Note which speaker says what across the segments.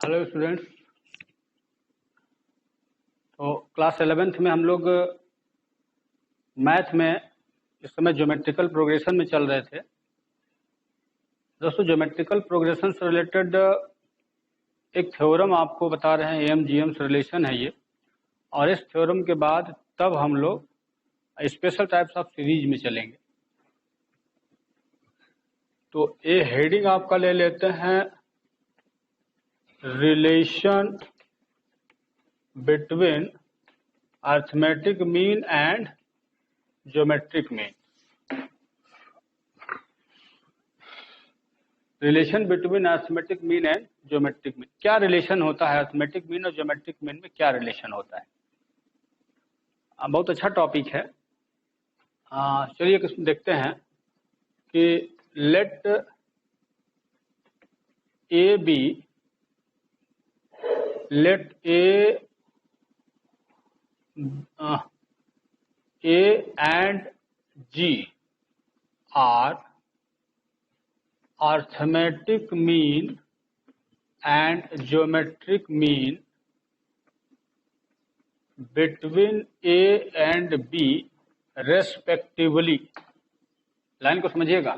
Speaker 1: Hello students. तो class 11th में हम लोग मैथ में इस समय ज्योमेट्रिकल प्रोग्रेशन में चल रहे थे। दोस्तों, ज्योमेट्रिकल प्रोग्रेशन से रिलेटेड एक थ्योरम आपको बता रहे हैं, एम-जी-एम से रिलेशन है ये। और इस थ्योरम के बाद तब हम लोग स्पेशल टाइप्स ऑफ सीरीज में चलेंगे। तो ये हेडिंग आपका ले लेते हैं, relation between arithmetic mean and geometric mean. Relation between arithmetic mean and geometric mean. क्या रिलेशन होता है अर्थमेटिक मीन और ज्योमेट्रिक मीन में, क्या रिलेशन होता है? बहुत अच्छा टॉपिक है। चलिए देखते हैं कि let A B, let A and G are arithmetic mean and geometric mean between A and B respectively। Line को समझिएगा।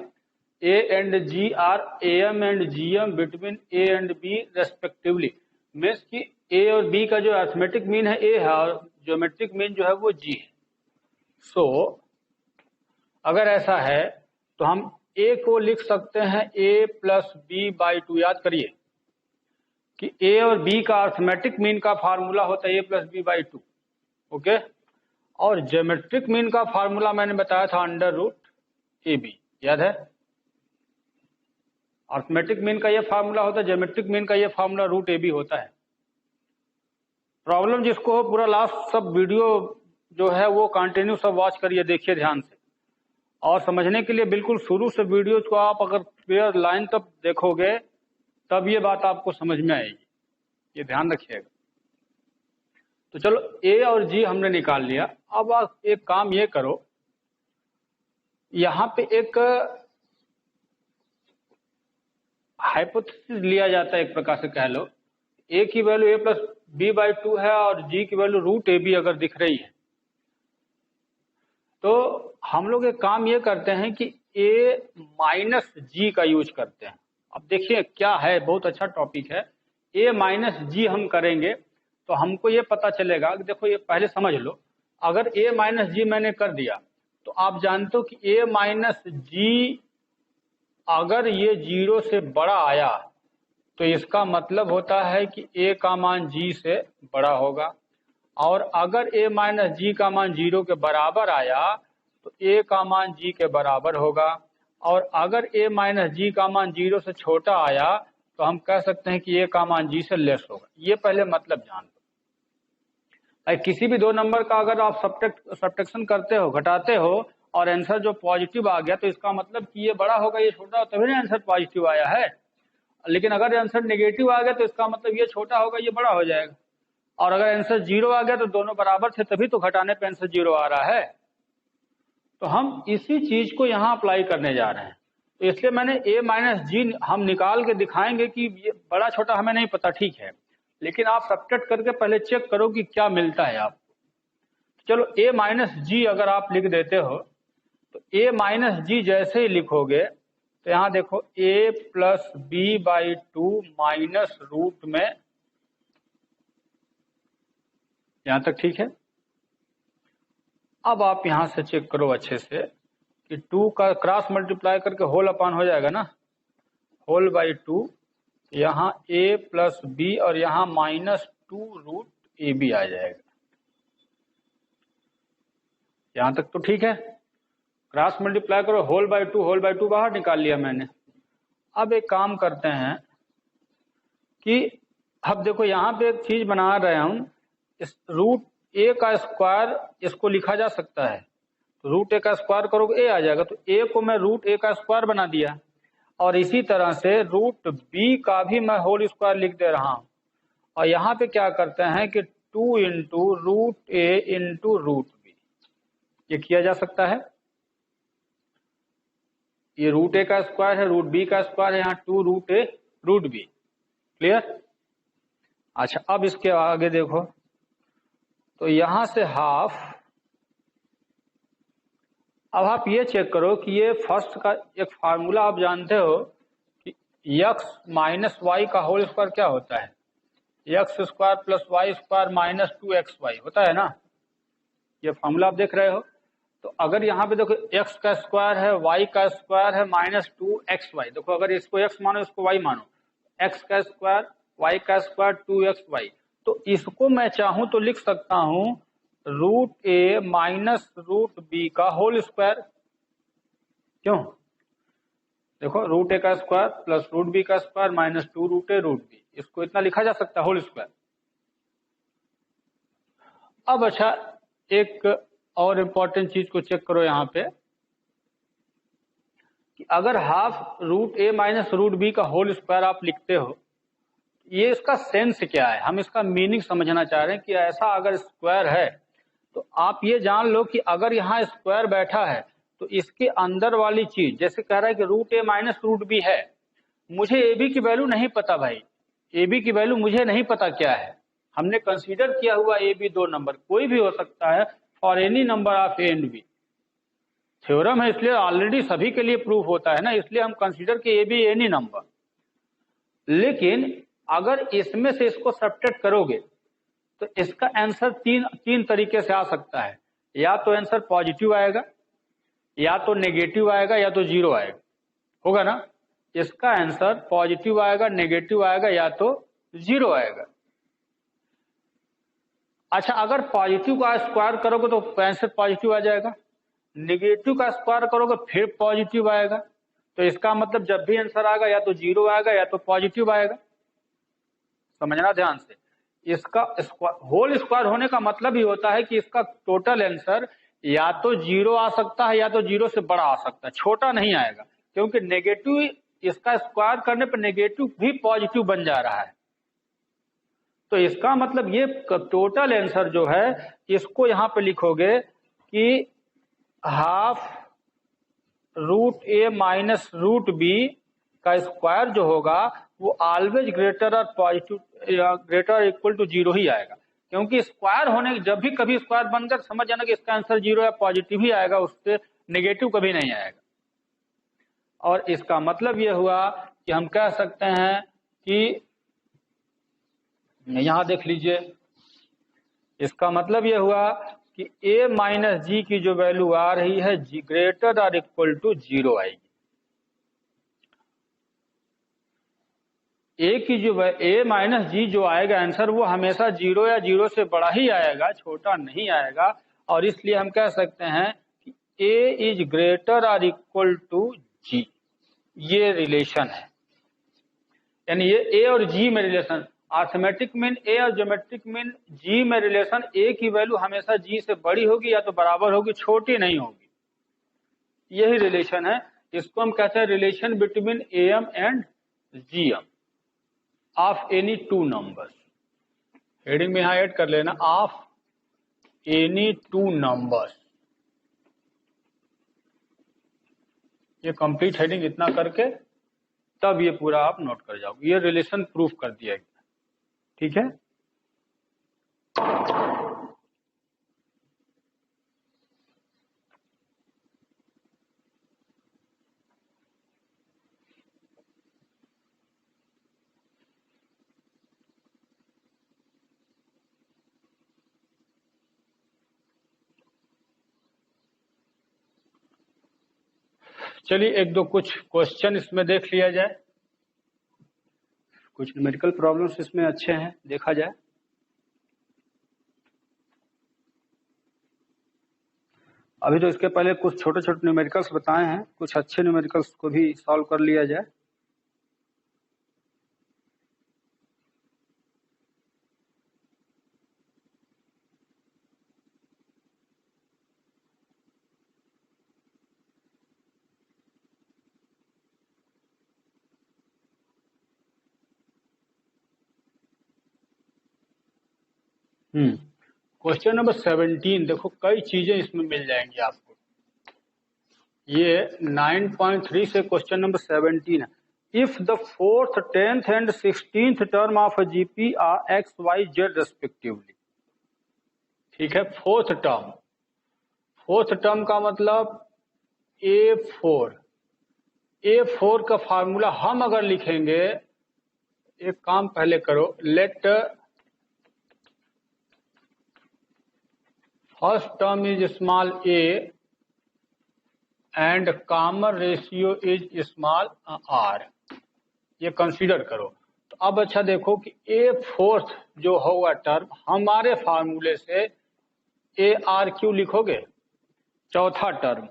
Speaker 1: A and G are AM and GM between A and B respectively। Means कि A और B का जो arithmetic mean है A है और geometric mean जो है वो G है। सो अगर ऐसा है तो हम A को लिख सकते हैं A+B/2। याद करिए कि A और B का अर्थमेटिक मीन का फार्मूला होता है A+B/2। ओके, और ज्योमेट्रिक मीन का फार्मूला मैंने बताया था √AB। याद है? अर्थमेटिक मीन का ये फार्मूला होता है, ज्योमेट्रिक मीन का ये फार्मूला √AB होता है। प्रॉब्लम जिसको हो पूरा लास्ट सब वीडियो जो है वो कंटिन्यू सब वॉच करिए, देखिए ध्यान से। और समझने के लिए बिल्कुल शुरू से वीडियो को आप अगर क्लियर लाइन तब देखोगे तब ये बात आपको समझ में आएगी, ये ध्यान रखिएगा। तो चलो ए और जी हमने निकाल लिया। अब आप एक काम ये करो, यहां पे एक हाइपोथेसिस लिया जाता है, एक प्रकार से कह लो। ए की वैल्यू A+B/2 है और जी की वैल्यू √AB अगर दिख रही है तो हम लोग एक काम ये करते हैं कि A-G का यूज करते हैं। अब देखिए क्या है, बहुत अच्छा टॉपिक है। A-G हम करेंगे तो हमको ये पता चलेगा कि देखो, ये पहले समझ लो, अगर A-G मैंने कर दिया तो आप जानते हो कि A-G अगर ये 0 से बड़ा आया तो इसका मतलब होता है कि A का मान G से बड़ा होगा। और अगर A-G का मान 0 के बराबर आया तो A का मान G के बराबर होगा। और अगर A-G का मान 0 से छोटा आया तो हम कह सकते हैं कि A का मान G से लेस होगा। ये पहले मतलब जान लो। किसी भी दो नंबर का अगर आप सब्ट्रैक्शन करते हो, घटाते हो, और आंसर जो पॉजिटिव आ गया तो इसका मतलब कि ये बड़ा होगा, ये छोटा होगा, तभी ना आंसर पॉजिटिव आया है। लेकिन अगर आंसर नेगेटिव आ गया तो इसका मतलब ये छोटा होगा, ये बड़ा हो जाएगा। और अगर आंसर 0 आ गया तो दोनों बराबर थे, तभी तो घटाने पे आंसर 0 आ रहा है। तो हम इसी चीज को यहाँ अप्लाई करने जा रहे हैं। तो इसलिए मैंने A-G हम निकाल के दिखाएंगे कि ये बड़ा छोटा हमें नहीं पता, ठीक है, लेकिन आप सब्ट्रैक्ट करके पहले चेक करो कि क्या मिलता है आपको। चलो A-G अगर आप लिख देते हो तो A-G जैसे ही लिखोगे तो यहाँ देखो A+B/2 माइनस रूट में, यहां तक ठीक है। अब आप यहां से चेक करो अच्छे से कि 2 का क्रॉस मल्टीप्लाई करके होल अपान हो जाएगा ना, होल/2। यहाँ A+B और यहाँ -2√AB आ जाएगा। यहां तक तो ठीक है। क्रॉस मल्टीप्लाई करो, होल/2 बाहर निकाल लिया मैंने। अब एक काम करते हैं कि अब देखो यहाँ पे एक चीज बना रहे हूं, इस √A का स्क्वायर इसको लिखा जा सकता है। तो √A का स्क्वायर करोगे A आ जाएगा, तो A को मैं √A का स्क्वायर बना दिया। और इसी तरह से √B का भी मैं होल स्क्वायर लिख दे रहा हूं। और यहाँ पे क्या करते हैं कि 2 × √A × √B, ये किया जा सकता है। ये √A का स्क्वायर है, √B का स्क्वायर है, यहाँ 2 √A √B। क्लियर? अच्छा, अब इसके आगे देखो, तो यहां से हाफ, अब आप ये चेक करो कि ये फर्स्ट का एक फार्मूला आप जानते हो कि एक्स माइनस वाई का होल स्क्वायर क्या होता है, X square plus Y square minus 2xy होता है ना, ये फार्मूला आप देख रहे हो। तो अगर यहाँ पे देखो एक्स का स्क्वायर है, वाई का स्क्वायर है माइनस 2xy, देखो अगर इसको एक्स मानो इसको वाई मानो, एक्स का स्क्वायर वाई का स्क्वायर 2xy, तो इसको मैं चाहूं तो लिख सकता हूं root a minus root b का होल स्क्वायर। क्यों? देखो रूट ए का स्क्वायर प्लस रूट बी का स्क्वायर माइनस 2 रूट ए रूट बी, इसको इतना लिखा जा सकता है होल स्क्वायर। अब अच्छा, एक और इम्पोर्टेंट चीज को चेक करो यहाँ पे कि अगर half root a minus root b का होल स्क्वायर आप लिखते हो, ये इसका सेंस क्या है, हम इसका मीनिंग समझना चाह रहे हैं कि ऐसा अगर स्क्वायर है तो आप ये जान लो कि अगर यहाँ स्क्वायर बैठा है तो इसके अंदर वाली चीज, जैसे कह रहा है कि root a minus root B है, मुझे ए बी की वैल्यू नहीं पता भाई, ए बी की वैल्यू मुझे नहीं पता क्या है, हमने कंसीडर किया हुआ ए बी दो नंबर कोई भी हो सकता है for any number of A and B, theorem है इसलिए ऑलरेडी सभी के लिए प्रूफ होता है ना, इसलिए हम कंसीडर कि ए बी एनी नंबर। लेकिन अगर इसमें से इसको सब्ट्रैक्ट करोगे तो इसका आंसर तीन तरीके से आ सकता है, या तो आंसर पॉजिटिव आएगा, या तो नेगेटिव आएगा, या तो जीरो आएगा, होगा ना। इसका आंसर पॉजिटिव आएगा, नेगेटिव आएगा, या तो जीरो आएगा। अच्छा, अगर पॉजिटिव का स्क्वायर करोगे तो आंसर पॉजिटिव आ जाएगा, नेगेटिव का स्क्वायर करोगे फिर पॉजिटिव आएगा, तो इसका मतलब जब भी आंसर आएगा या तो जीरो आएगा या तो पॉजिटिव आएगा। समझना ध्यान से, इसका होल स्क्वायर होने का मतलब ही होता है कि इसका टोटल आंसर या तो जीरो आ सकता है या तो जीरो से बड़ा आ सकता है, छोटा नहीं आएगा, क्योंकि नेगेटिव इसका स्क्वायर करने पर नेगेटिव भी पॉजिटिव बन जा रहा है। तो इसका मतलब ये टोटल आंसर जो है इसको यहां पे लिखोगे कि half root a minus root b का स्क्वायर जो होगा वो ऑलवेज ग्रेटर और positive greater equal to zero ही आएगा, क्योंकि स्क्वायर होने जब भी कभी स्क्वायर बनकर समझ जाना कि इसका आंसर जीरो या पॉजिटिव ही आएगा, उससे नेगेटिव कभी नहीं आएगा। और इसका मतलब यह हुआ कि हम कह सकते हैं कि यहां देख लीजिए, इसका मतलब यह हुआ कि a माइनस जी की जो वैल्यू आ रही है जी ग्रेटर और इक्वल टू जीरो आएगी। ए की जो a माइनस जी जो आएगा आंसर वो हमेशा जीरो या जीरो से बड़ा ही आएगा, छोटा नहीं आएगा। और इसलिए हम कह सकते हैं कि a इज ग्रेटर और इक्वल टू जी, ये रिलेशन है, यानी ये a और g में रिलेशन, अर्थमेटिक मीन ए और ज्योमेट्रिक मीन जी में रिलेशन, ए की वैल्यू हमेशा जी से बड़ी होगी या तो बराबर होगी, छोटी नहीं होगी, यही रिलेशन है। इसको हम कहते हैं relation between M and GM of any two numbers. Heading में यहां ऐड कर लेना ऑफ एनी टू नंबर्स, ये कंप्लीट हेडिंग इतना करके तब ये पूरा आप नोट कर जाओगे, ये रिलेशन प्रूफ कर दिया गया। ठीक है, चलिए एक दो कुछ क्वेश्चन इसमें देख लिया जाए, कुछ न्यूमेरिकल प्रॉब्लम्स इसमें अच्छे हैं, देखा जाए। अभी तो इसके पहले कुछ छोटे छोटे न्यूमेरिकल्स बताए हैं, कुछ अच्छे न्यूमेरिकल्स को भी सॉल्व कर लिया जाए। क्वेश्चन नंबर 17 देखो, कई चीजें इसमें मिल जाएंगी आपको। ये 9.3 से क्वेश्चन नंबर 17 है। if the fourth, 10th and 16th term of a GP are x, y, z respectively। ठीक है, फोर्थ टर्म का मतलब A4 का फार्मूला हम अगर लिखेंगे, एक काम पहले करो, let first term is small a and common ratio is small r, ये कंसीडर करो। तो अब अच्छा देखो कि A4 जो होगा टर्म, हमारे फार्मूले से ARQ लिखोगे, चौथा टर्म।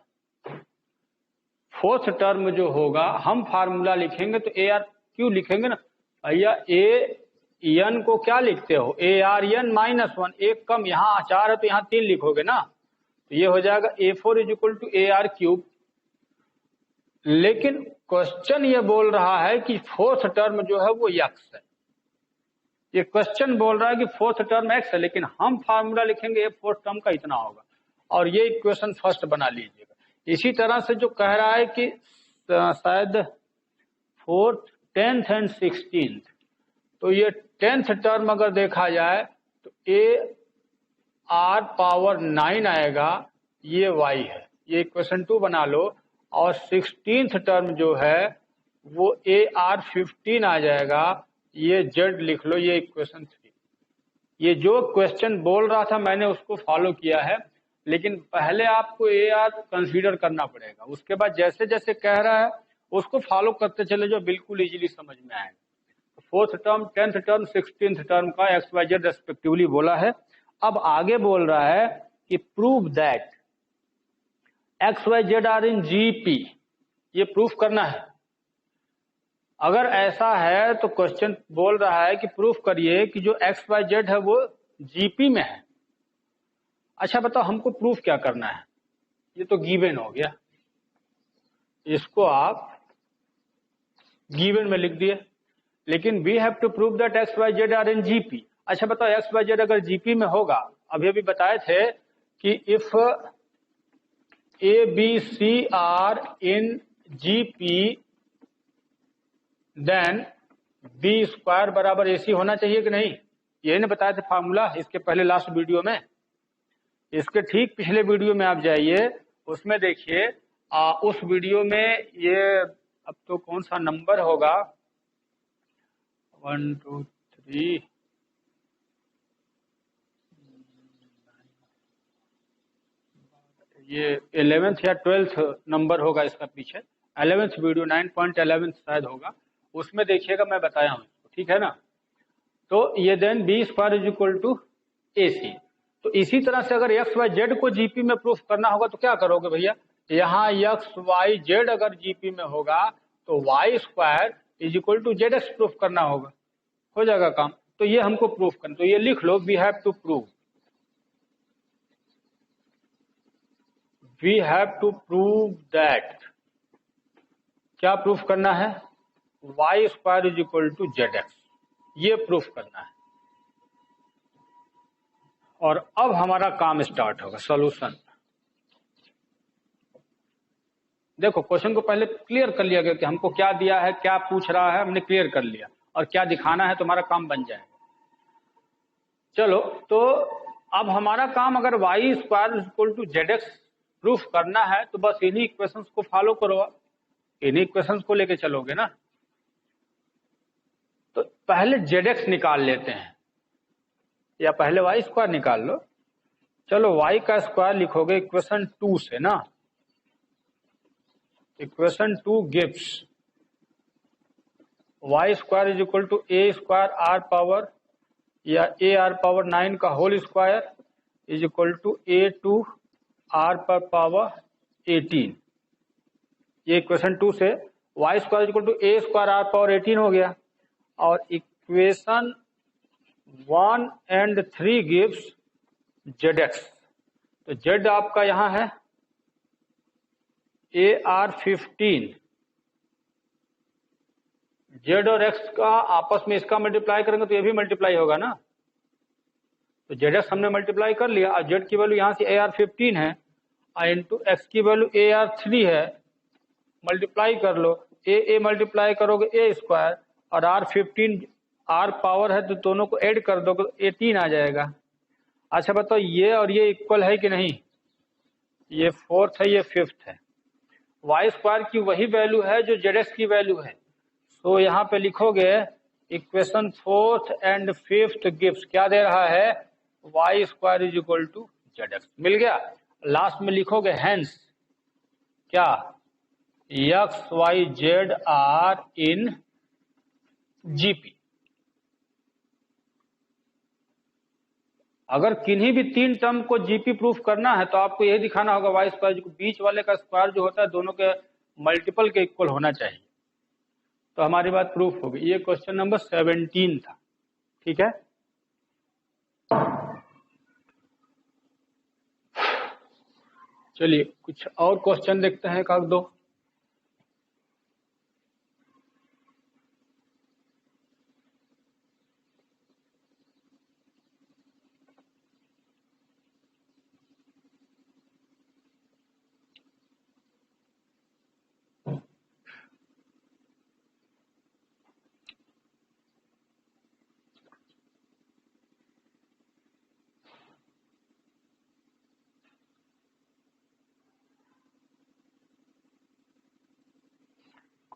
Speaker 1: फोर्थ टर्म जो होगा हम फार्मूला लिखेंगे तो ARQ लिखेंगे ना भैया। AN को क्या लिखते हो, ARN -1, एक कम, यहाँ 4 है तो यहाँ 3 लिखोगे ना, तो ये हो जाएगा A4 = AR3। लेकिन क्वेश्चन ये बोल रहा है कि फोर्थ टर्म जो है वो x है। ये क्वेश्चन बोल रहा है कि फोर्थ टर्म x है, लेकिन हम फार्मूला लिखेंगे फोर्थ टर्म का इतना होगा, और ये इक्वेशन फर्स्ट बना लीजिएगा। इसी तरह से जो कह रहा है कि शायद फोर्थ, 10th एंड 16th, तो ये 10th टर्म अगर देखा जाए तो AR⁴ आएगा, ये y है, ये इक्वेशन 2 बना लो। और 16th टर्म जो है वो AR15 आ जाएगा, ये z लिख लो, ये इक्वेशन 3। ये जो क्वेश्चन बोल रहा था मैंने उसको फॉलो किया है, लेकिन पहले आपको AR कंसीडर करना पड़ेगा, उसके बाद जैसे जैसे कह रहा है उसको फॉलो करते चले जो बिल्कुल इजीली समझ में आएगा। Fourth term, 10th term, 16th term का एक्स वाई जेड रेस्पेक्टिवली बोला है। अब आगे बोल रहा है कि prove that X Y Z are in GP, ये प्रूफ करना है। अगर ऐसा है तो क्वेश्चन बोल रहा है कि प्रूफ करिए कि जो एक्स वाई जेड है वो जीपी में है। अच्छा बताओ हमको प्रूफ क्या करना है, ये तो गिवन हो गया, इसको आप गिवन में लिख दिए, लेकिन we have to prove that X Y Z are in GP. अच्छा बताओ एक्स वाई जेड अगर जीपी में होगा, अभी अभी बताए थे कि if A B C are in GP then B² बराबर AC होना चाहिए कि नहीं, यही ने बताया था फार्मूला इसके पहले लास्ट वीडियो में। इसके ठीक पिछले वीडियो में आप जाइए, उसमें देखिए उस वीडियो में ये अब तो कौन सा नंबर होगा, 1 2 3 ये 11th या 12th नंबर होगा इसका पीछे, 11th वीडियो 9.11 शायद होगा, उसमें देखिएगा मैं बताया हूँ, ठीक है ना। तो ये देन B² = AC। तो इसी तरह से अगर एक्स वाई जेड को जीपी में प्रूफ करना होगा तो क्या करोगे भैया, यहाँ एक्स वाई जेड अगर जीपी में होगा तो Y² = ZX प्रूफ करना होगा, हो जाएगा काम। तो ये हमको प्रूफ करना, तो ये लिख लो, वी हैव टू दैट, क्या प्रूफ करना है, Y² = ZX, ये प्रूफ करना है। और अब हमारा काम स्टार्ट होगा, सॉल्यूशन। देखो क्वेश्चन को पहले क्लियर कर लिया गया कि हमको क्या दिया है, क्या पूछ रहा है, हमने क्लियर कर लिया, और क्या दिखाना है, तुम्हारा काम बन जाएगा। चलो तो अब हमारा काम अगर Y² = ZX प्रूफ करना है तो बस इन्हीं इक्वेशंस को फॉलो करो, इन्हीं इक्वेशंस को लेके चलोगे ना। तो पहले ZX निकाल लेते हैं, या पहले Y² निकाल लो। चलो Y का स्क्वायर लिखोगे इक्वेशन 2 से ना, इक्वेशन 2 गिव्स Y² = A² या AR⁴ का होल स्क्वायर = A2R⁴18। ये इक्वेशन 2 से Y² = A²R⁴18 हो गया। और इक्वेशन 1 and 3 गिव्स ZX, तो Z आपका यहां है AR15। Z और X का आपस में इसका मल्टीप्लाई करेंगे तो ये भी मल्टीप्लाई होगा ना, तो ZX हमने मल्टीप्लाई कर लिया। और Z की वैल्यू यहाँ से AR15 है, इंटू X की वैल्यू AR3 है, मल्टीप्लाई कर लो, ए मल्टीप्लाई करोगे ए स्क्वायर और आर 15 आर पावर है तो दोनों को ऐड कर दोगे तो 18 आ जाएगा। अच्छा बताओ ये और ये इक्वल है कि नहीं, ये फोर्थ है ये फिफ्थ है, वाई स्क्वायर की वही वैल्यू है जो जेड एक्स की वैल्यू है। तो यहाँ पे लिखोगे equation fourth and fifth gives क्या दे रहा है, y square is equal to z x, मिल गया। लास्ट में लिखोगे हेंस क्या, x Y Z are in GP. अगर किन्हीं भी तीन टर्म को जीपी प्रूफ करना है तो आपको यही दिखाना होगा वाई स्क्वायर बीच वाले का स्क्वायर जो होता है दोनों के मल्टीपल के इक्वल होना चाहिए, तो हमारी बात प्रूफ होगी। ये क्वेश्चन नंबर 17 था, ठीक है। चलिए कुछ और क्वेश्चन देखते हैं, एक आध दो।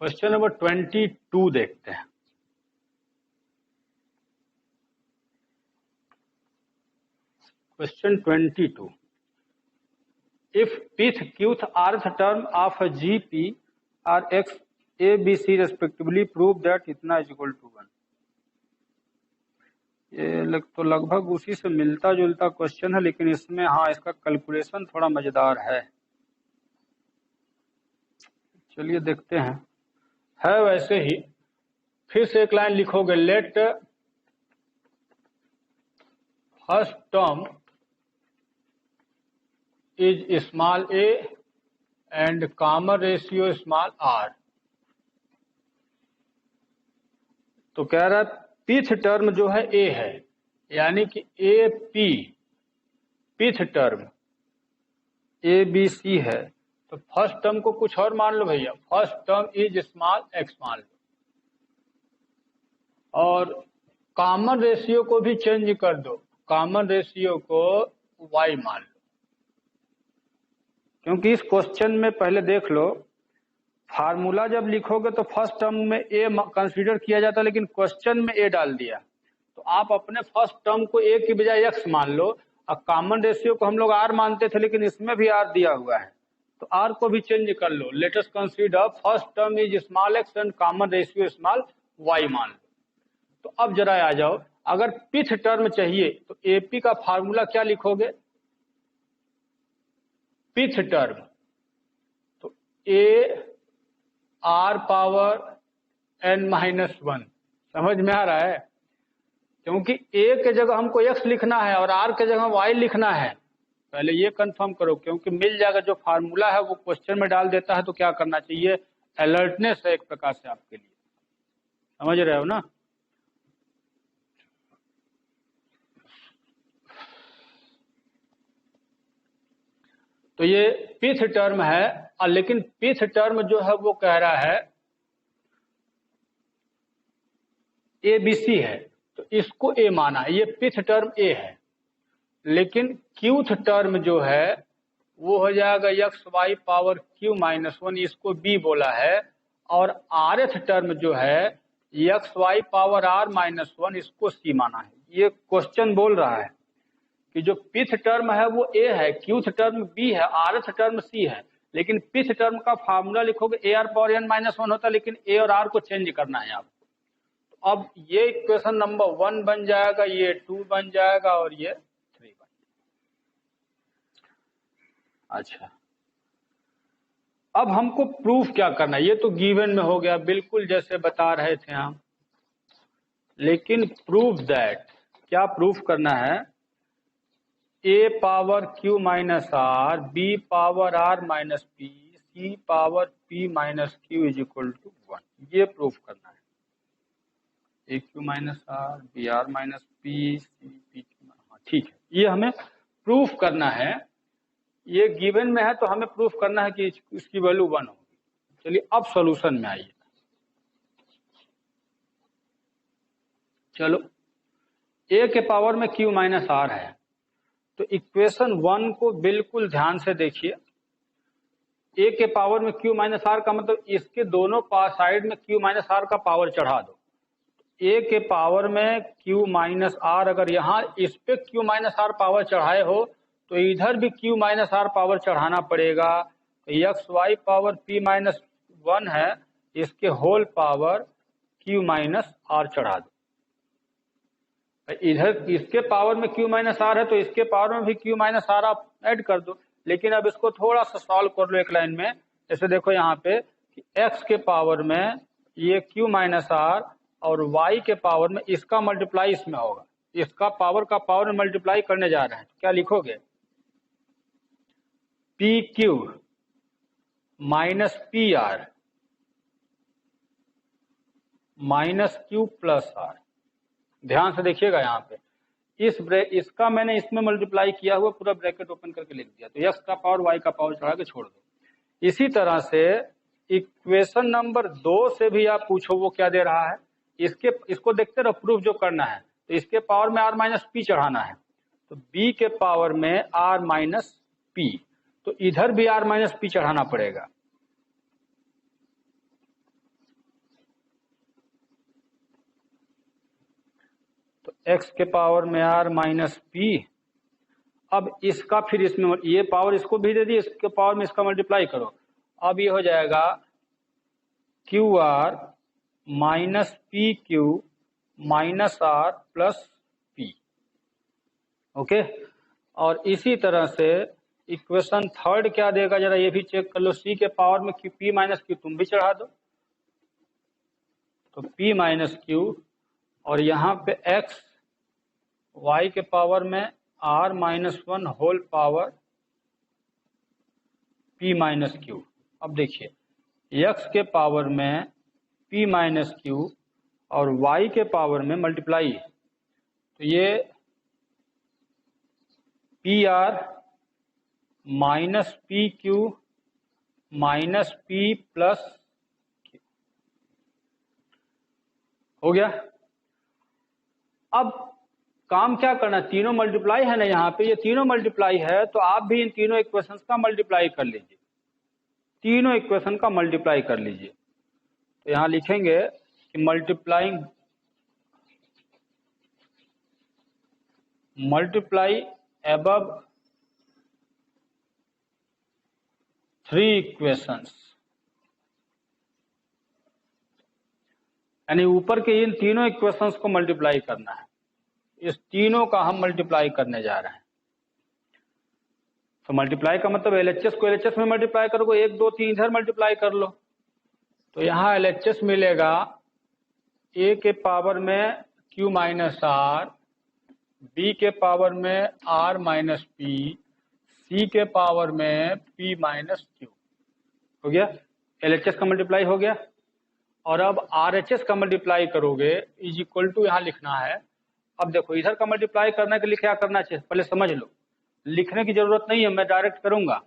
Speaker 1: क्वेश्चन नंबर 22 देखते हैं। Question 22, if pth qth rth term of a gp are x a b c respectively prove that इतना is equal to 1। ये तो लगभग उसी से मिलता जुलता क्वेश्चन है, लेकिन इसमें हाँ इसका कैलकुलेशन थोड़ा मजेदार है। चलिए देखते हैं, है वैसे ही। फिर से एक लाइन लिखोगे, let first term is small a and common ratio small r। तो कह रहा है पिथ टर्म जो है a है, यानी कि A P pth term A B C है, तो फर्स्ट टर्म को कुछ और मान लो भैया, first term is small x मान लो, और कॉमन रेशियो को भी चेंज कर दो, कॉमन रेशियो को y मान लो। क्योंकि इस क्वेश्चन में पहले देख लो, फार्मूला जब लिखोगे तो फर्स्ट टर्म में ए कंसीडर किया जाता है, लेकिन क्वेश्चन में ए डाल दिया, तो आप अपने फर्स्ट टर्म को ए की बजाय एक्स मान लो, और कॉमन रेशियो को हम लोग आर मानते थे लेकिन इसमें भी आर दिया हुआ है, तो आर को भी चेंज कर लो। Let us consider first term is small x and common ratio small y मान लो। तो अब जरा आ जाओ, अगर पिथ टर्म चाहिए तो एपी का फार्मूला क्या लिखोगे, पिथ टर्म तो ए आर पावर n माइनस 1, समझ में आ रहा है। क्योंकि ए के जगह हमको x लिखना है और r के जगह y लिखना है, पहले ये कंफर्म करो, क्योंकि मिल जाएगा जो फार्मूला है वो क्वेश्चन में डाल देता है, तो क्या करना चाहिए, अलर्टनेस है एक प्रकार से आपके लिए, समझ रहे हो ना। तो ये पिथ टर्म है, लेकिन पिथ टर्म जो है वो कह रहा है ए बी सी है, तो इसको ए माना है, ये पिथ टर्म ए है। लेकिन क्यूथ टर्म जो है वो हो जाएगा X Y power Q minus 1, इसको बी बोला है। और आरथ टर्म जो है X Y power are minus 1, इसको सी माना है। ये क्वेश्चन बोल रहा है कि जो पिथ टर्म है वो ए है, क्यूथ टर्म बी है, आरथ टर्म सी है, लेकिन पिथ टर्म का फार्मूला लिखोगे A R power N minus 1 होता है, लेकिन ए और आर को चेंज करना है आपको। तो अब ये इक्वेशन नंबर 1 बन जाएगा, ये 2 बन जाएगा और ये 3 बन जाएगा। अच्छा, अब हमको प्रूफ क्या करना है, ये तो गिवन में हो गया बिल्कुल जैसे बता रहे थे हम, लेकिन प्रूफ दैट, क्या प्रूफ करना है, a power Q minus r, b power are minus p, c power P minus q is equal to 1, ये प्रूफ करना है। A q minus r, b r minus p, c p q, ठीक है, ये हमें proof करना है। ये गिवन में है तो हमें प्रूफ करना है कि इसकी वैल्यू 1 होगी। चलिए अब सॉल्यूशन में आइए। चलो a के पावर में q माइनस आर है, तो इक्वेशन 1 को बिल्कुल ध्यान से देखिए। a के पावर में q माइनस आर का मतलब इसके दोनों साइड में q माइनस आर का पावर चढ़ा दो। a के पावर में q माइनस आर, अगर यहाँ इस पे q माइनस आर पावर चढ़ाए हो तो इधर भी q माइनस आर पावर चढ़ाना पड़ेगा। तो X Y power p minus 1 है, इसके whole power q minus R चढ़ा दो। इधर इसके पावर में q माइनस आर है तो इसके पावर में भी q माइनस आर आप ऐड कर दो। लेकिन अब इसको थोड़ा सा सॉल्व कर लो एक लाइन में। जैसे देखो यहाँ पे कि x के पावर में ये q माइनस आर और y के पावर में इसका मल्टीप्लाई इसमें होगा, इसका पावर का पावर में मल्टीप्लाई करने जा रहे हैं। क्या लिखोगे? P Q minus P R minus Q plus R. ध्यान से देखिएगा यहाँ पे इसका मैंने इसमें मल्टीप्लाई किया हुआ पूरा ब्रैकेट ओपन करके लिख दिया। तो x का पावर y का पावर चढ़ा के छोड़ दो। इसी तरह से इक्वेशन नंबर 2 से भी आप पूछो वो क्या दे रहा है। इसको देखते रहो, प्रूफ जो करना है। तो इसके पावर में r माइनस पी चढ़ाना है, तो b के पावर में r माइनस पी, तो इधर भी r माइनस पी चढ़ाना पड़ेगा। तो x के पावर में r माइनस पी, अब इसका फिर इसमें ये पावर इसको भी दे दी, इसके पावर में इसका मल्टीप्लाई करो। अब ये हो जाएगा Q are minus P Q minus are plus P. Okay, और इसी तरह से इक्वेशन 3 क्या देगा जरा ये भी चेक कर लो। सी के पावर में क्यू पी माइनस क्यू तुम भी चढ़ा दो, तो पी माइनस क्यू, और यहाँ पे एक्स वाई के पावर में R minus 1 whole power P minus Q. अब देखिए एक्स के पावर में पी माइनस क्यू और वाई के पावर में मल्टीप्लाई, तो ये P are minus P Q minus P plus Q हो गया। अब काम क्या करना, तीनों मल्टीप्लाई है ना यहाँ पे, ये तीनों मल्टीप्लाई है, तो आप भी इन तीनों इक्वेशंस का मल्टीप्लाई कर लीजिए, तीनों इक्वेशन का मल्टीप्लाई कर लीजिए। तो यहाँ लिखेंगे कि मल्टीप्लाई अबव 3 इक्वेशंस, यानी ऊपर के इन तीनों इक्वेशंस को मल्टीप्लाई करना है। इस तीनों का हम मल्टीप्लाई करने जा रहे हैं। तो मल्टीप्लाई का मतलब एलएचएस को एलएचएस में मल्टीप्लाई करोगे, 1 2 3 इधर मल्टीप्लाई कर लो। तो यहाँ एलएचएस मिलेगा ए के पावर में क्यू माइनस आर, बी के पावर में आर माइनस पी, सी के पावर में पी माइनस क्यू। हो गया, एलएचएस का मल्टीप्लाई हो गया। और अब आरएचएस का मल्टीप्लाई करोगे इज इक्वल टू यहाँ लिखना है। अब देखो इधर का मल्टीप्लाई करने के लिए क्या करना चाहिए पहले समझ लो, लिखने की जरूरत नहीं है, मैं डायरेक्ट करूंगा।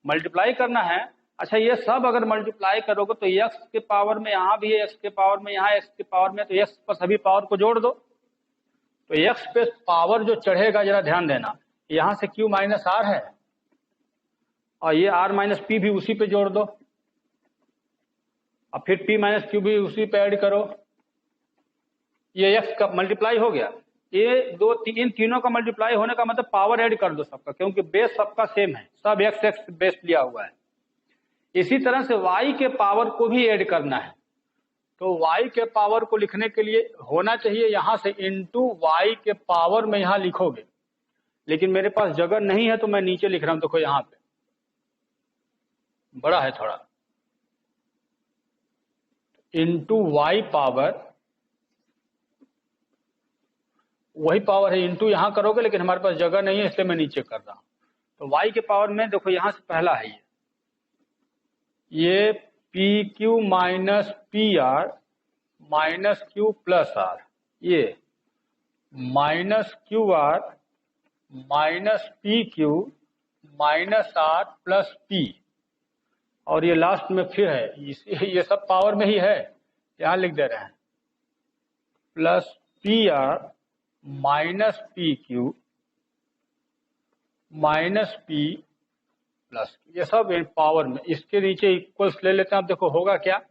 Speaker 1: मल्टीप्लाई करना है। अच्छा, ये सब अगर मल्टीप्लाई करोगे तो x के पावर में यहाँ भी है, x के पावर में यहाँ, x के पावर में, तो x पर सभी पावर को जोड़ दो। तो x पे पावर जो चढ़ेगा जरा ध्यान देना, यहाँ से q माइनस आर है और ये r माइनस पी भी उसी पे जोड़ दो, और फिर p माइनस क्यू भी उसी पे ऐड करो। ये x का मल्टीप्लाई हो गया। ये इन तीनों का मल्टीप्लाई होने का मतलब पावर ऐड कर दो सबका, क्योंकि बेस सबका सेम है, सब x x बेस लिया हुआ है। इसी तरह से y के पावर को भी ऐड करना है। तो y के पावर को लिखने के लिए होना चाहिए यहाँ से इंटू y के पावर में यहाँ लिखोगे, लेकिन मेरे पास जगह नहीं है तो मैं नीचे लिख रहा हूं। देखो यहाँ पे बड़ा है थोड़ा, इंटू y पावर, वही पावर है, इंटू यहाँ करोगे, लेकिन हमारे पास जगह नहीं है इसलिए मैं नीचे कर रहा हूं। तो y के पावर में देखो यहाँ से पहला है ये p Q minus P R minus Q plus r, ये minus q are minus P Q minus are plus p. और ये लास्ट में फिर है, ये सब पावर में ही है, यहाँ लिख दे रहे हैं plus P R minus P Q minus P plus, ये सब पावर में, इसके नीचे इक्वल्स ले लेते हैं। अब देखो होगा क्या,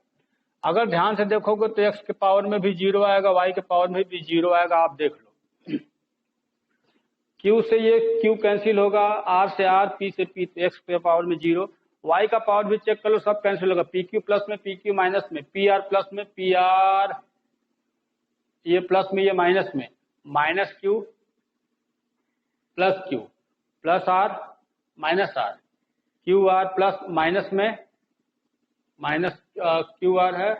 Speaker 1: अगर ध्यान से देखोगे तो x के पावर में भी 0 आएगा, y के पावर में भी 0 आएगा, आप देख लो। q से ये q कैंसिल होगा, r से r, p से p, तो x के पावर में 0, y का पावर भी चेक कर लो, सब कैंसिल होगा, pq प्लस में pq माइनस में, pr प्लस में pr, ये प्लस में ये माइनस में, minus q plus r minus r, Q R plus minus में माइनस क्यू आर है,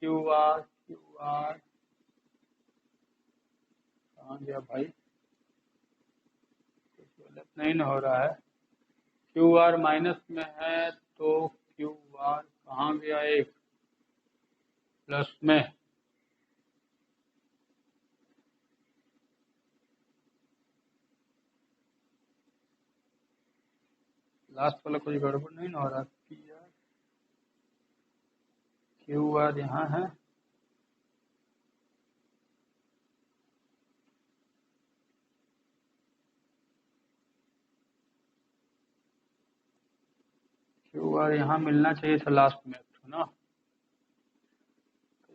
Speaker 1: क्यू आर कहाँ गया भाई, कुछ गलत नहीं ना हो रहा है, क्यू आर माइनस में है तो क्यू आर कहाँ गया, एक प्लस में, लास्ट वाला कोई गड़बड़ नहीं ना हो रहा, पी आर क्यू आर यहाँ है, क्यू आर यहाँ मिलना चाहिए था लास्ट में ना,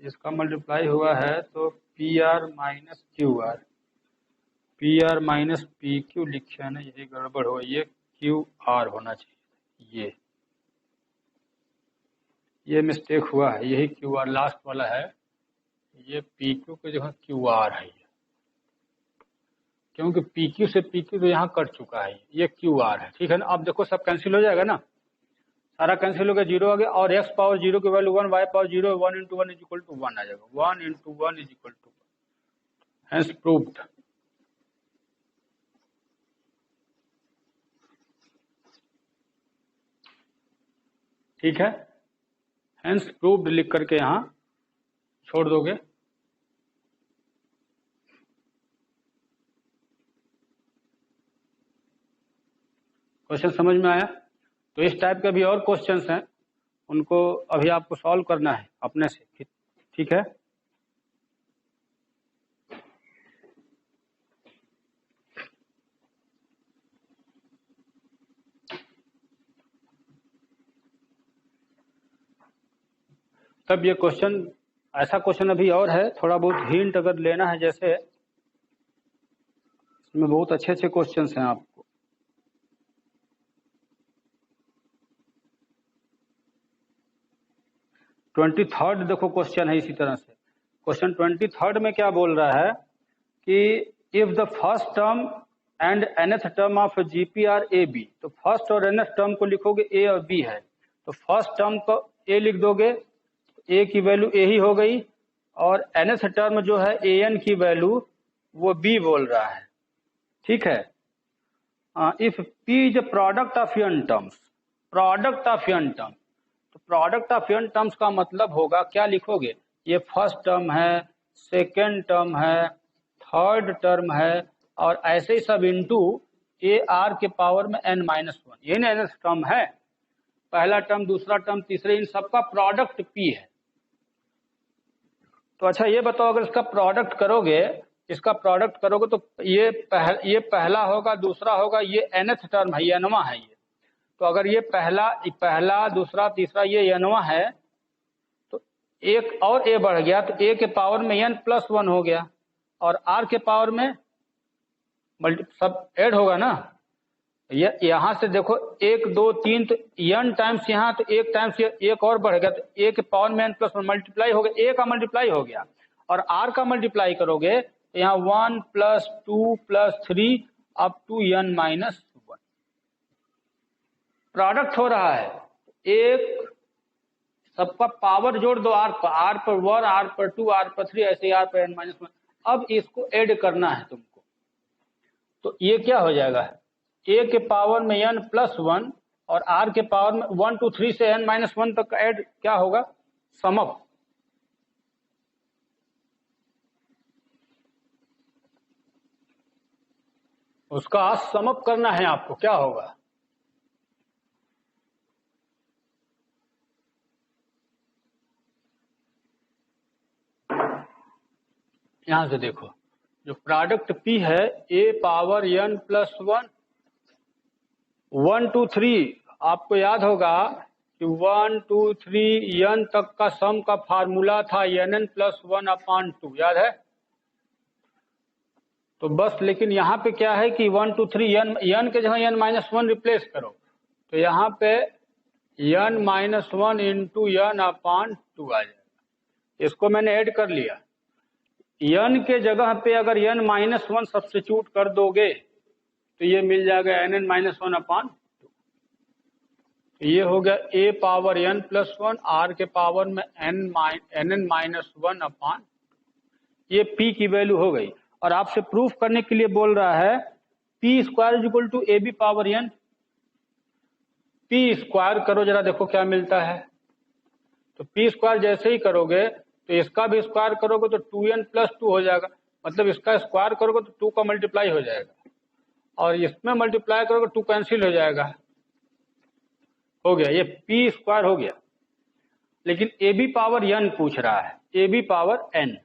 Speaker 1: इसका मल्टीप्लाई हुआ है तो P R minus q are, P R minus P Q लिखे है ना, यही गड़बड़ हुआ, ये क्यू आर होना चाहिए, ये मिस्टेक हुआ है, यही क्यू आर लास्ट वाला है, ये पी क्यू की जगह क्यू आर है, क्योंकि पी क्यू से पी क्यू तो यहाँ कट चुका है, ये क्यू आर है, ठीक है ना। अब देखो सब कैंसिल हो जाएगा ना, सारा कैंसिल हो गया, 0 आ गया, और x पावर 0 की value 1, y power 0, 1 into 1 is equal to 1 आ जाएगा, 1 into 1 is equal to 1, hence proved. ठीक है, हेंस प्रूव्ड लिख करके यहाँ छोड़ दोगे। क्वेश्चन समझ में आया? तो इस टाइप के भी और क्वेश्चंस हैं, उनको अभी आपको सॉल्व करना है अपने से, ठीक है। तब ये क्वेश्चन, ऐसा क्वेश्चन अभी और है, थोड़ा बहुत हिंट अगर लेना है, जैसे इसमें बहुत अच्छे अच्छे क्वेश्चंस हैं आपको। 23rd देखो क्वेश्चन है इसी तरह से, क्वेश्चन 23rd में क्या बोल रहा है कि if the first term and nth term of GP are A B, तो फर्स्ट और nth टर्म को लिखोगे ए और बी है, तो फर्स्ट टर्म को ए लिख दोगे, ए की वैल्यू ए ही हो गई, और nth टर्म जो है ए एन की वैल्यू वो बी बोल रहा है, ठीक है। If P is product of N terms, product of N term, तो प्रोडक्ट ऑफ एन टर्म्स का मतलब होगा, क्या लिखोगे, ये फर्स्ट टर्म है, सेकेंड टर्म है, थर्ड टर्म है, और ऐसे ही सब इंटू ए आर के पावर में n माइनस 1, यही ना nth टर्म है, पहला टर्म, दूसरा टर्म, तीसरे, इन सबका प्रोडक्ट p है। तो अच्छा ये बताओ, अगर इसका प्रोडक्ट करोगे, इसका प्रोडक्ट करोगे तो ये पहला होगा, दूसरा होगा, ये nth टर्म है, ये nवां है ये, तो अगर ये पहला दूसरा तीसरा ये nवां है, तो एक और a बढ़ गया, तो a के पावर में n प्लस 1 हो गया, और r के पावर में सब ऐड होगा ना, यहां से देखो 1 2 3, तो n टाइम्स यहाँ, तो एक टाइम्स एक और बढ़ गया, तो a के पावर में n प्लस 1 मल्टीप्लाई हो गया, a का मल्टीप्लाई हो गया, और r का मल्टीप्लाई करोगे तो यहाँ 1 plus 2 plus 3 up to n minus 1 product हो रहा है। एक सबका पावर जोड़ दो, r पर 1, r पर 2, r पर 3, ऐसे r पर n माइनस 1, अब इसको ऐड करना है तुमको, तो ये क्या हो जाएगा, a के पावर में n प्लस 1 और r के पावर में 1 2 3 से n माइनस 1 तक ऐड क्या होगा, समअप। उसका समअप करना है आपको, क्या होगा, यहां से देखो जो प्रोडक्ट P है a पावर n प्लस 1 2 3 आपको याद होगा कि 1 2 3 n तक का सम का फार्मूला था nn प्लस 1/2 याद है। तो बस लेकिन यहाँ पे क्या है कि 1 2 3 n के जगह n-1 रिप्लेस करो तो यहाँ पे n-1 इंटू n/2 आ जाएगा। इसको मैंने ऐड कर लिया। n के जगह पे अगर n-1 सब्स्टिट्यूट कर दोगे तो ये मिल जाएगा nn-1/2। तो ये हो गया a power n plus 1 r के पावर में nn-1/2। ये p की वैल्यू हो गई और आपसे प्रूफ करने के लिए बोल रहा है p square is equal to ab power n। p square करो जरा देखो क्या मिलता है। तो p स्क्वायर जैसे ही करोगे तो इसका भी स्क्वायर करोगे तो 2n प्लस 2 हो जाएगा, मतलब इसका स्क्वायर करोगे तो 2 का मल्टीप्लाई हो जाएगा और इसमें मल्टीप्लाई करोगे 2 कैंसिल हो जाएगा। हो गया, ये p स्क्वायर हो गया। लेकिन ab पावर n पूछ रहा है, ab पावर n।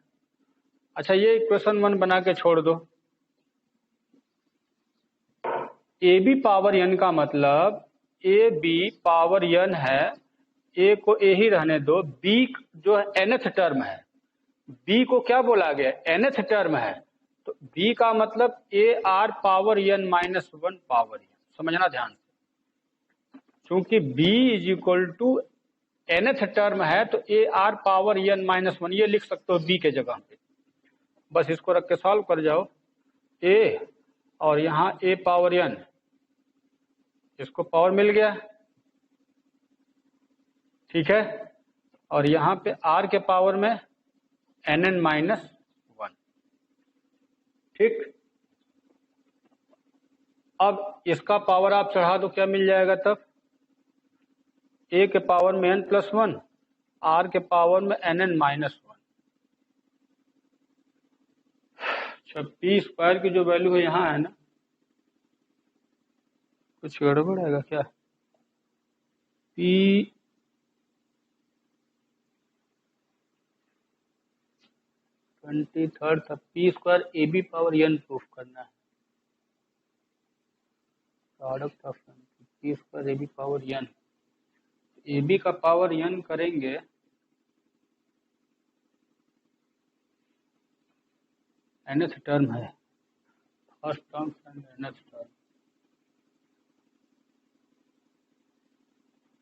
Speaker 1: अच्छा ये इक्वेशन 1 बना के छोड़ दो। ab पावर n का मतलब ab पावर n है, a को a ही रहने दो, b जो है nth टर्म है, b को क्या बोला गया nth टर्म है, तो b का मतलब ar power n-1 power n। समझना ध्यान से, क्योंकि b is equal to nth term है तो ar पावर n-1 ये लिख सकते हो b के जगह पे। बस इसको रख के सॉल्व कर जाओ, a और यहाँ a पावर n, इसको पावर मिल गया, ठीक है। और यहाँ पे r के पावर में nn-1, ठीक। अब इसका पावर आप चढ़ा दो, क्या मिल जाएगा तब, a के पावर में n प्लस 1, r के पावर में nn-1। अच्छा p स्क्वायर की जो वैल्यू है यहाँ है ना, कुछ गड़बड़ है क्या, p 23 था, p square ab power n proof करना है, product of p square ab power n। ab का पावर n करेंगे nth टर्म है, first term and nth term,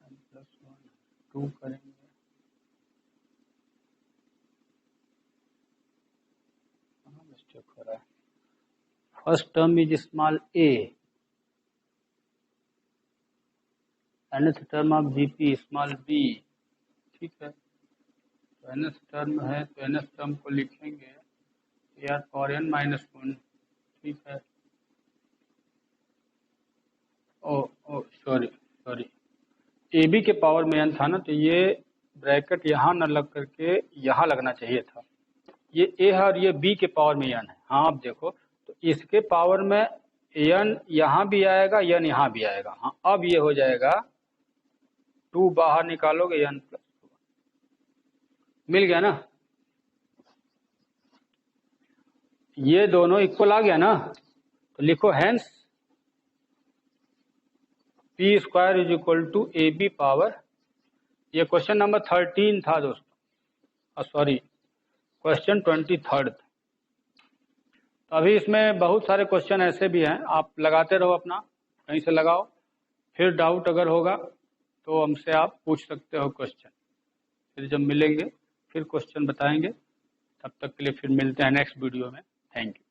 Speaker 1: n plus 1 2 करेंगे, मिस्टेक हो रहा है। First term is small a, nth term of gp small b, ठीक है। तो nth टर्म है तो nth टर्म को लिखेंगे ar पावर n-1, ठीक है। ओ सॉरी ab के पावर में n था ना, तो ये ब्रैकेट यहाँ न लग करके यहाँ लगना चाहिए था। ये a है और ये b के पावर में n है। हाँ आप देखो तो इसके पावर में n यहाँ भी आएगा, n यहाँ भी आएगा। हाँ अब ये हो जाएगा 2 बाहर निकालोगे n प्लस 1, मिल गया ना, ये दोनों इक्वल आ गया ना। तो लिखो hence p square is equal to ab power, ये क्वेश्चन नंबर 13 था दोस्तों, सॉरी क्वेश्चन 23 था। तो अभी इसमें बहुत सारे क्वेश्चन ऐसे भी हैं, आप लगाते रहो, अपना कहीं से लगाओ, फिर डाउट अगर होगा तो हमसे आप पूछ सकते हो क्वेश्चन, फिर जब मिलेंगे फिर क्वेश्चन बताएंगे। तब तक के लिए फिर मिलते हैं नेक्स्ट वीडियो में। Thank you.